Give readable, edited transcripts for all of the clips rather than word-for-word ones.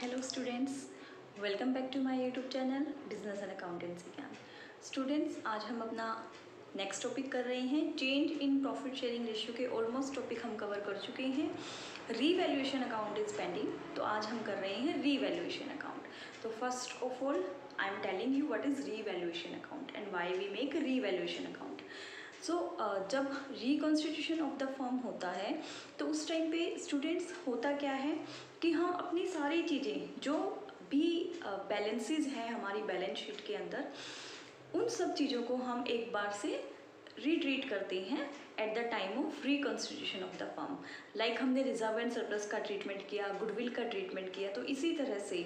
Hello students, welcome back to my YouTube channel business and accountancy ज्ञान। Students, आज हम अपना नेक्स्ट टॉपिक कर रहे हैं change in profit sharing ratio के ऑलमोस्ट टॉपिक हम कवर कर चुके हैं। रीवैल्यूएशन अकाउंट इज पेंडिंग, तो आज हम कर रहे हैं रीवैल्यूएशन अकाउंट। तो first of all I am telling you what is revaluation account and why we make revaluation account. So जब रिकॉन्स्टिट्यूशन ऑफ द फर्म होता है तो उस टाइम पे स्टूडेंट्स होता क्या है कि हम अपनी सारी चीज़ें जो भी बैलेंसेस हैं हमारी बैलेंस शीट के अंदर, उन सब चीज़ों को हम एक बार से रीट्रीट करते हैं at the time of reconstitution of the firm. Like हमने रिजर्व एंड सरप्लस का ट्रीटमेंट किया, गुडविल का ट्रीटमेंट किया, तो इसी तरह से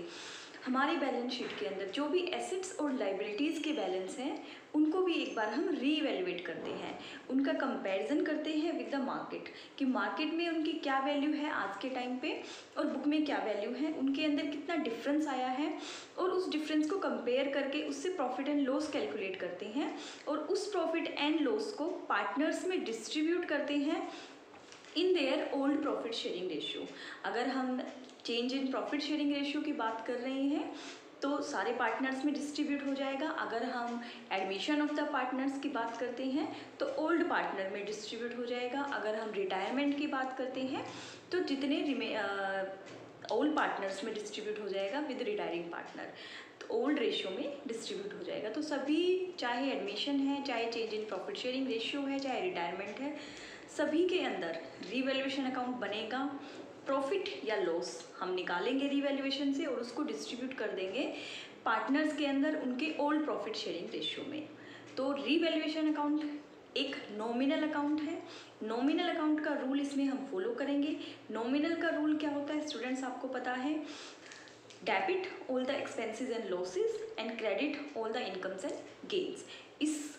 हमारी बैलेंस शीट के अंदर जो भी एसेट्स और लाइबिलिटीज़ के बैलेंस हैं उनको भी एक बार हम रीवैल्यूएट करते हैं, उनका कंपैरिजन करते हैं विद द मार्केट कि मार्केट में उनकी क्या वैल्यू है आज के टाइम पे और बुक में क्या वैल्यू है, उनके अंदर कितना डिफरेंस आया है, और उस डिफरेंस को कंपेयर करके उससे प्रॉफिट एंड लॉस कैलकुलेट करते हैं और उस प्रॉफिट एंड लॉस को पार्टनर्स में डिस्ट्रीब्यूट करते हैं in their old profit sharing ratio. अगर हम change in profit sharing ratio की बात कर रहे हैं तो सारे पार्टनर्स में डिस्ट्रीब्यूट हो जाएगा। अगर हम एडमिशन ऑफ द पार्टनर्स की बात करते हैं तो ओल्ड पार्टनर में डिस्ट्रीब्यूट हो जाएगा। अगर हम रिटायरमेंट की बात करते हैं तो जितने ओल्ड पार्टनर्स में डिस्ट्रीब्यूट हो जाएगा विद रिटायरिंग पार्टनर, तो ओल्ड रेशियो में डिस्ट्रीब्यूट हो जाएगा। तो सभी, चाहे एडमिशन है, चाहे change in profit sharing ratio है, चाहे रिटायरमेंट है, सभी के अंदर रीवैल्यूएशन अकाउंट बनेगा। प्रॉफिट या लॉस हम निकालेंगे रीवैल्यूएशन से और उसको डिस्ट्रीब्यूट कर देंगे पार्टनर्स के अंदर उनके ओल्ड प्रॉफिट शेयरिंग रेशियो में। तो रीवैल्यूएशन अकाउंट एक नॉमिनल अकाउंट है। नॉमिनल अकाउंट का रूल इसमें हम फॉलो करेंगे। नॉमिनल का रूल क्या होता है स्टूडेंट्स, आपको पता है, debit all the expenses and losses and credit all the incomes and gains. इस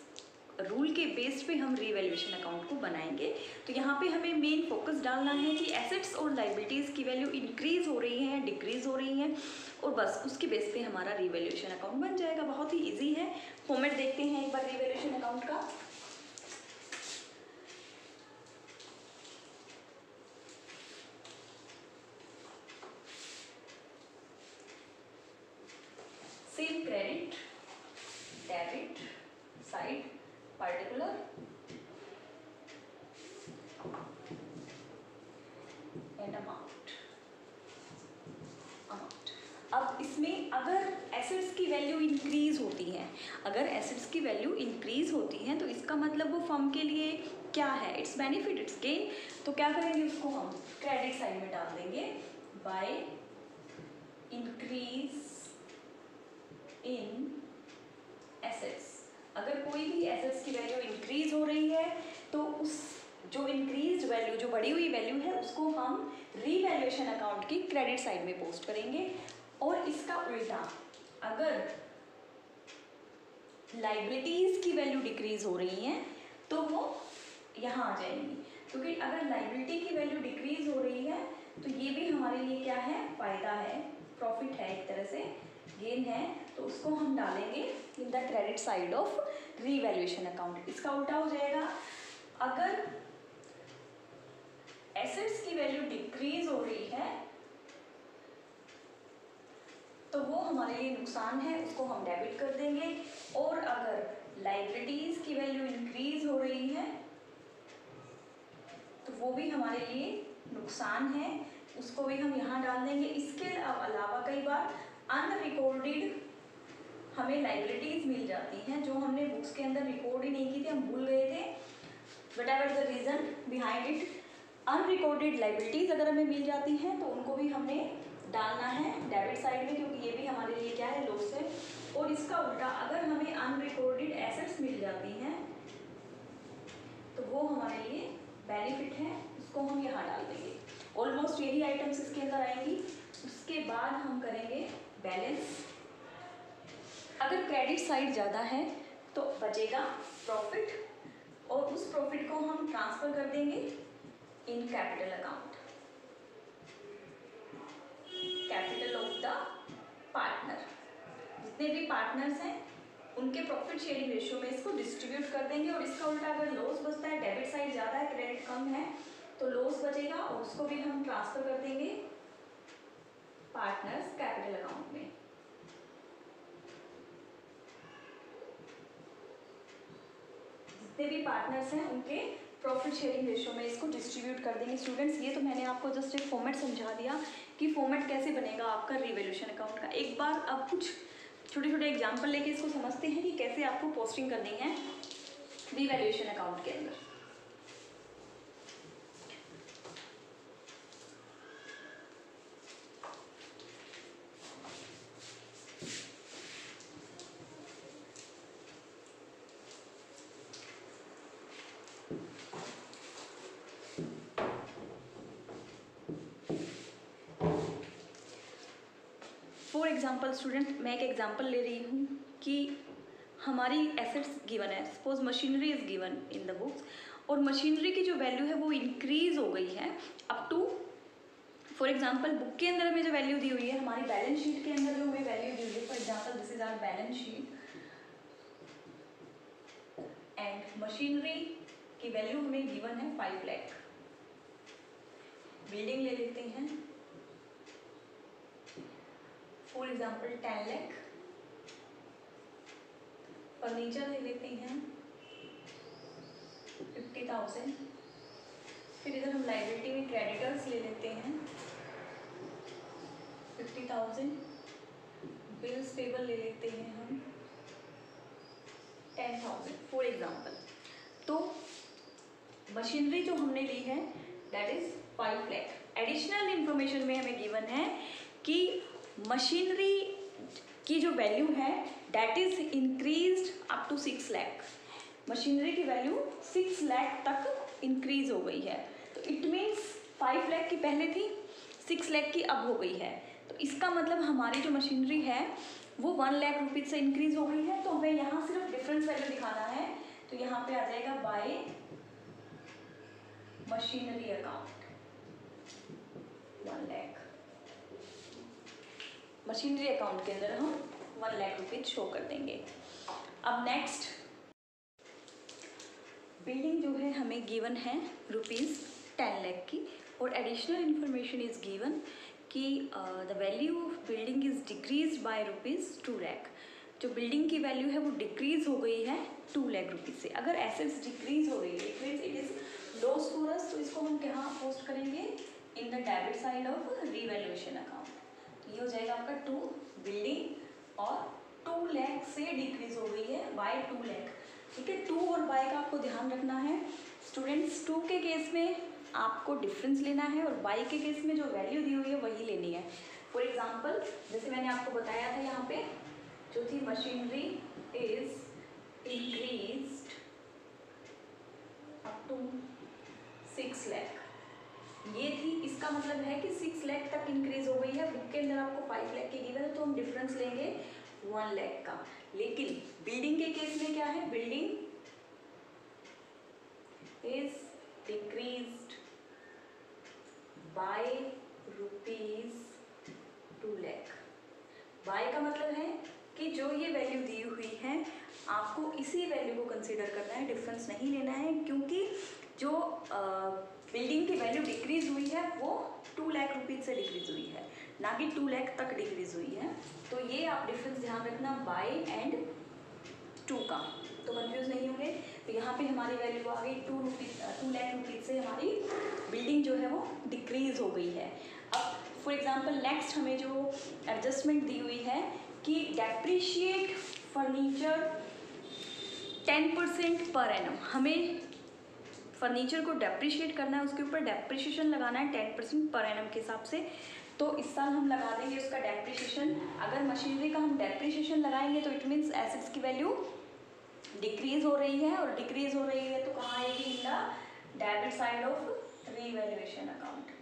रूल के बेस पे हम रीवैल्यूएशन अकाउंट को बनाएंगे। तो यहाँ पे हमें मेन फोकस डालना है कि एसेट्स और लाइबिलिटीज़ की वैल्यू इंक्रीज हो रही है, डिक्रीज हो रही है, और बस उसके बेस पे हमारा रीवैल्यूएशन अकाउंट बन जाएगा। बहुत ही इजी है। फॉर्मेट देखते हैं एक बार रीवैल्यूएशन अकाउंट का। Same credit, debit side, particular and amount. अब इसमें अगर एसेट्स की वैल्यू इंक्रीज होती है, अगर एसेट्स की वैल्यू इंक्रीज होती है तो इसका मतलब वो फर्म के लिए क्या है, इट्स बेनिफिट, इट्स गेन। तो क्या करेंगे, उसको हम क्रेडिट साइड में डाल देंगे बाय इंक्रीज इन एसेट्स। अगर कोई भी एसेट्स की वैल्यू इंक्रीज हो रही है तो उस जो इंक्रीज वैल्यू, जो बढ़ी हुई वैल्यू है, उसको हम रीवैल्यूएशन अकाउंट की क्रेडिट साइड में पोस्ट करेंगे। और इसका उल्टा, अगर लाइबिलिटीज की वैल्यू डिक्रीज हो रही है तो वो यहाँ आ जाएंगी, क्योंकि अगर लाइबिलिटी की वैल्यू डिक्रीज हो रही है तो ये भी हमारे लिए क्या है, फायदा है, प्रॉफिट है, एक तरह से गेन है। तो उसको हम डालेंगे in the credit side of revaluation account. इसका उल्टा हो जाएगा, अगर एसेट्स की वैल्यू डिक्रीज हो रही है तो वो हमारे लिए नुकसान है, उसको हम डेबिट कर देंगे। और अगर लाइबिलिटीज की वैल्यू इंक्रीज हो रही है तो वो भी हमारे लिए नुकसान है, उसको भी हम यहाँ डाल देंगे। इसके अलावा कई बार अनरिकॉर्डेड हमें लाइबिलिटीज मिल जाती हैं जो हमने बुक्स के अंदर रिकॉर्ड ही नहीं की थी, हम भूल गए थे, whatever the reason behind it. Unrecorded liabilities अगर हमें मिल जाती हैं तो उनको भी हमने डालना है डेबिट साइड में, क्योंकि ये भी हमारे लिए क्या है, लॉस है। और इसका उल्टा, अगर हमें अनरिकॉर्डेड एसेट्स मिल जाती हैं तो वो हमारे लिए बेनिफिट है, उसको हम यहाँ डाल देंगे। ऑलमोस्ट यही आइटम्स इसके अंदर आएंगी। उसके बाद हम करेंगे बैलेंस। अगर क्रेडिट साइड ज़्यादा है तो बचेगा प्रॉफिट, और उस प्रॉफिट को हम ट्रांसफर कर देंगे in capital account, capital of the partner. जितने भी पार्टनर्स हैं उनके प्रॉफिट शेयरिंग रेशियो में इसको डिस्ट्रीब्यूट कर देंगे। और इसका उल्टा, अगर लॉस बचता है, डेबिट साइड ज़्यादा है, क्रेडिट कम है, तो लॉस बचेगा और उसको भी हम ट्रांसफर कर देंगे पार्टनर्स कैपिटल जितने भी पार्टनर्स हैं उनके प्रॉफिट शेयरिंग रेशियो में इसको डिस्ट्रीब्यूट कर देंगे। स्टूडेंट्स ये तो मैंने आपको जस्ट एक फॉर्मेट समझा दिया कि फॉर्मेट कैसे बनेगा आपका रिवैल्यूएशन अकाउंट का। एक बार अब कुछ छोटे छोटे एग्जाम्पल लेके इसको समझते हैं कि कैसे आपको पोस्टिंग करनी है रिवैल्यूएशन अकाउंट के अंदर। फॉर एग्जाम्पल स्टूडेंट, मैं एक एग्जाम्पल ले रही हूँ कि हमारी एसेट्स गिवन है, suppose machinery is given in the books, और मशीनरी की जो वैल्यू है वो इंक्रीज हो गई है up to, for example book के अंदर हमें जो वैल्यू दी हुई है, हमारी बैलेंस शीट के अंदर जो हमें वैल्यू दी हुई है, for example this is our balance sheet and machinery की वैल्यू हमें गिवन है 5 लाख। बिल्डिंग ले लेते हैं फॉर एग्जाम्पल 10 लाख, फर्नीचर ले लेते हैं 50,000, फिर इधर हम लाइबिलिटी में क्रेडिटर्स ले लेते हैं 50,000, बिल्स पेबल ले लेते हैं हम 10,000 फॉर एग्जाम्पल। तो मशीनरी जो हमने ली है that is 5 lakh. Additional information में हमें गिवन है कि मशीनरी की जो वैल्यू है that is increased up to 6 lakh. Machinery की वैल्यू 6 लाख तक इंक्रीज हो गई है। तो इट मीन्स 5 लाख की पहले थी, 6 लाख की अब हो गई है। तो इसका मतलब हमारी जो मशीनरी है वो 1 लाख रुपीज से इंक्रीज हो गई है। तो हमें यहाँ सिर्फ डिफरेंस वैल्यू दिखाना है, तो यहाँ पे आ जाएगा bye machinery account 1 lakh. Machinery account के अंदर हम 1 लाख रुपीज शो कर देंगे। अब नेक्स्ट, बिल्डिंग जो है हमें गिवन है रुपीज़ 10 लाख की, और एडिशनल इंफॉर्मेशन इज गिवन कि the value of building is decrease by rupees 2 lakh. जो बिल्डिंग की वैल्यू है वो डिक्रीज हो गई है 2 लाख रुपीज़ से। अगर एसेट्स डिक्रीज हो गई है it means it is loss for us, तो इसको हम कहाँ पोस्ट करेंगे, in the debit side of revaluation account. तो ये हो जाएगा आपका 2 बिल्डिंग, और 2 लाख से डिक्रीज हो गई है बाय 2 लाख। ठीक है, 2 और बाय का आपको ध्यान रखना है स्टूडेंट्स। 2 के केस में आपको डिफरेंस लेना है और बाय के केस में जो वैल्यू दी हुई है वही लेनी है। फॉर एग्जांपल जैसे मैंने आपको बताया था यहाँ पे जो थी machinery is increased up to 6 lakh, ये थी। इसका मतलब है कि 6 लाख तक इंक्रीज हो गई है। बुक के अंदर आपको 5 लाख की गिवन है, तो हम डिफरेंस लेंगे 1 लाख का। लेकिन बिल्डिंग के केस में क्या है, building is decreased by rupees 2 lakh. By का मतलब है कि जो ये वैल्यू दी हुई है आपको इसी वैल्यू को कंसीडर करना है, डिफरेंस नहीं लेना है, क्योंकि जो बिल्डिंग की वैल्यू डिक्रीज हुई है वो 2 लाख रुपीज से डिक्रीज हुई है, ना कि 2 लाख तक डिक्रीज हुई है। तो ये आप डिफरेंस ध्यान रखना बाय एंड 2 का, तो कंफ्यूज नहीं होंगे। तो यहाँ पे हमारी वैल्यू आ गई 2 लाख रुपीज से हमारी बिल्डिंग जो है वो डिक्रीज हो गई है। अब फॉर एग्जांपल नेक्स्ट हमें जो एडजस्टमेंट दी हुई है कि डेप्रिशिएट फर्नीचर 10% पर एनम। हमें फर्नीचर को डेप्रिशिएट करना है, उसके ऊपर डेप्रिशिएशन लगाना है 10% पर एनम के हिसाब से। तो इस साल हम लगा देंगे उसका डेप्रिशिएशन। अगर मशीनरी का हम डेप्रिशिएशन लगाएंगे तो इट मीन्स एसेट्स की वैल्यू डिक्रीज हो रही है, और डिक्रीज हो रही है तो कहाँ आएगी, in the debit side of revaluation account.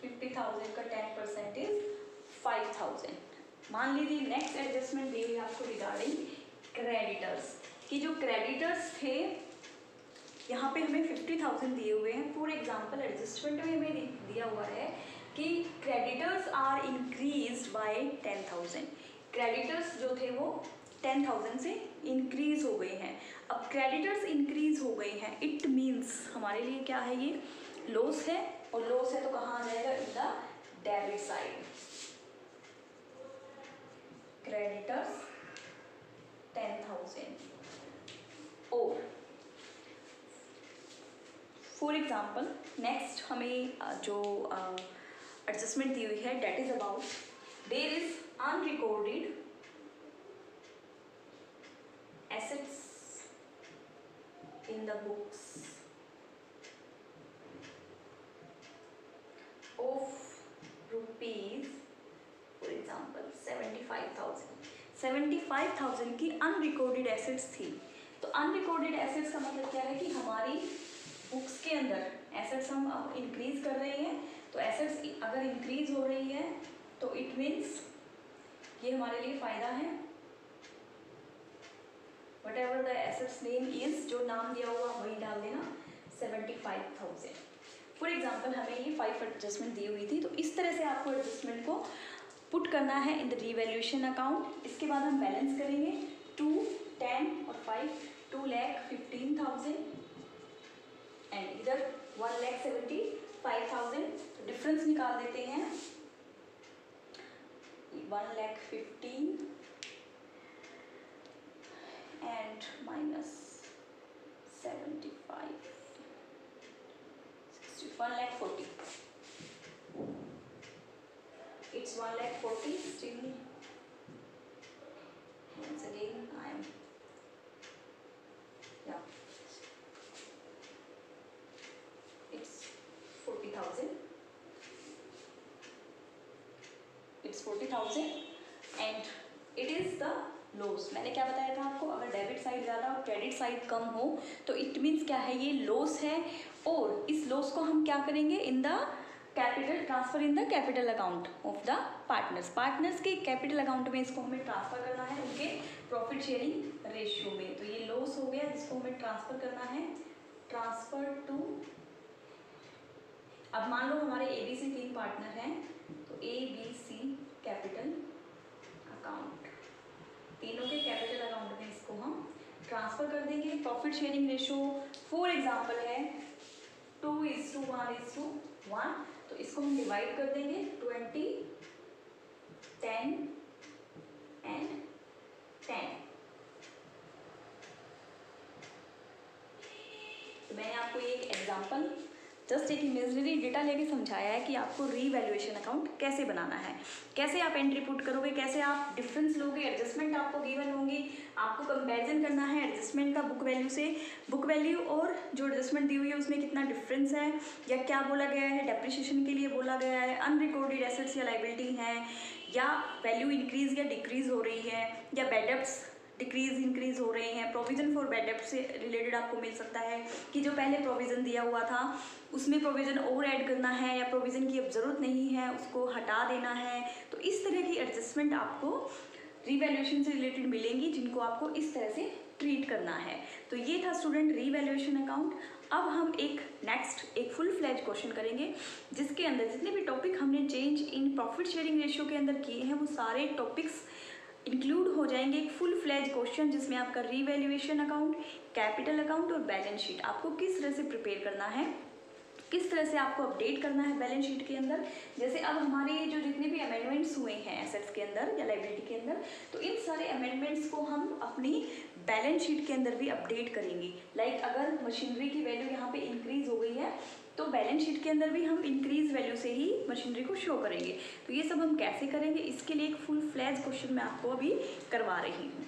$50,000 का 10% इज 5,000। मान लीजिए नेक्स्ट एडजस्टमेंट दी हुई आपको रिगार्डिंग क्रेडिटर्स कि जो क्रेडिटर्स थे यहाँ पे हमें 50,000 दिए हुए हैं। फॉर एग्जांपल एडजस्टमेंट में हमें दिया हुआ है कि creditors are increased by 10,000। Creditors जो थे वो 10,000 से इंक्रीज हो गए हैं। अब क्रेडिटर्स इंक्रीज हो गए हैं इट मीन्स हमारे लिए क्या है, ये लॉस है, और लॉस है तो कहाँ आ जाएगा, in the debit side. Creditors 10,000 और फॉर एग्जाम्पल नेक्स्ट हमें जो एडजस्टमेंट दी हुई है that is about there is unrecorded assets in the books of rupees for example 75,000 की अनरिकॉर्डेड एसेट्स थी। तो अनरिकॉर्डेड एसेट्स का मतलब क्या है कि हमारी बुक्स के अंदर एसेट्स हम अब इंक्रीज कर रहे हैं। तो एसेट्स अगर इंक्रीज हो रही है तो इट मीन्स ये हमारे लिए फायदा है। What ever the assets name is, जो नाम दिया हुआ वही डाल देना 75,000। फॉर एग्जाम्पल हमें ये 5 एडजस्टमेंट दी हुई थी, तो इस तरह से आपको एडजस्टमेंट को पुट करना है इन द रीवैल्यूएशन अकाउंट। इसके बाद हम बैलेंस करेंगे 2, 10 और 5, 2,15,000 एंड इधर 1,75,000। डिफरेंस निकाल देते हैं 1,15,000 and minus 75, 1,40,000। It's 1,40,000 still. Once again, I am It's 40,000. It's 40,000 and it is the loss. मैंने क्या बताया था आपको, अगर डेबिट साइड ज़्यादा और क्रेडिट साइड कम हो तो इट मीन्स क्या है, ये लॉस है। और इस लॉस को हम क्या करेंगे, in the capital transfer in the capital account of the partners के कैपिटल अकाउंट में इसको हमें ट्रांसफर करना है उनके प्रॉफिट शेयरिंग रेशियो में। तो ये लॉस हो गया जिसको हमें ट्रांसफर करना है, ट्रांसफर टू। अब मान लो हमारे ABC 3 पार्टनर हैं, तो ABC कैपिटल अकाउंट, तीनों के कैपिटल अकाउंट में इसको हम ट्रांसफर कर देंगे। Profit sharing ratio for example है 2:1:1, तो इसको हम डिवाइड कर देंगे 20, 10 एंड 10। तो मैंने आपको ये एक एग्जांपल जस्ट एक इमेजिनरी डेटा लेके समझाया है कि आपको रीवैल्यूएशन अकाउंट कैसे बनाना है, कैसे आप एंट्री पुट करोगे, कैसे आप डिफरेंस लोगे, एडजस्टमेंट आपको गिवन होंगी, आपको कंपैरिजन करना है एडजस्टमेंट का बुक वैल्यू से, बुक वैल्यू और जो एडजस्टमेंट दी हुई है उसमें कितना डिफरेंस है, या क्या बोला गया है, डेप्रिसिएशन के लिए बोला गया है, अनरिकॉर्डेड एसेट्स या लाइबिलिटी है, या वैल्यू इंक्रीज या डिक्रीज हो रही है, या बैड डेब्ट्स डिक्रीज इंक्रीज हो रहे हैं। प्रोविजन फॉर बैड डेब्ट से रिलेटेड आपको मिल सकता है कि जो पहले प्रोविजन दिया हुआ था उसमें प्रोविजन और ऐड करना है, या प्रोविजन की अब ज़रूरत नहीं है उसको हटा देना है। तो इस तरह की एडजस्टमेंट आपको रीवैल्यूएशन से रिलेटेड मिलेंगी जिनको आपको इस तरह से ट्रीट करना है। तो ये था स्टूडेंट रीवैल्यूएशन अकाउंट। अब हम एक फुल फ्लैज क्वेश्चन करेंगे जिसके अंदर जितने भी टॉपिक हमने change in profit sharing ratio के अंदर किए हैं वो सारे टॉपिक्स इंक्लूड हो जाएंगे एक फुल फ्लैज क्वेश्चन जिसमें आपका रीवैल्यूएशन अकाउंट, कैपिटल अकाउंट और बैलेंस शीट आपको किस तरह से प्रिपेयर करना है, किस तरह से आपको अपडेट करना है बैलेंस शीट के अंदर। जैसे अब हमारे जो जितने भी अमेंडमेंट्स हुए हैं एसेट्स के अंदर या लायबिलिटी के अंदर, तो इन सारे अमेंडमेंट्स को हम अपनी बैलेंस शीट के अंदर भी अपडेट करेंगे। लाइक अगर मशीनरी की वैल्यू यहाँ पे इंक्रीज हो गई है तो बैलेंस शीट के अंदर भी हम इंक्रीज वैल्यू से ही मशीनरी को शो करेंगे। तो ये सब हम कैसे करेंगे, इसके लिए एक फुल फ्लैज क्वेश्चन मैं आपको अभी करवा रही हूँ।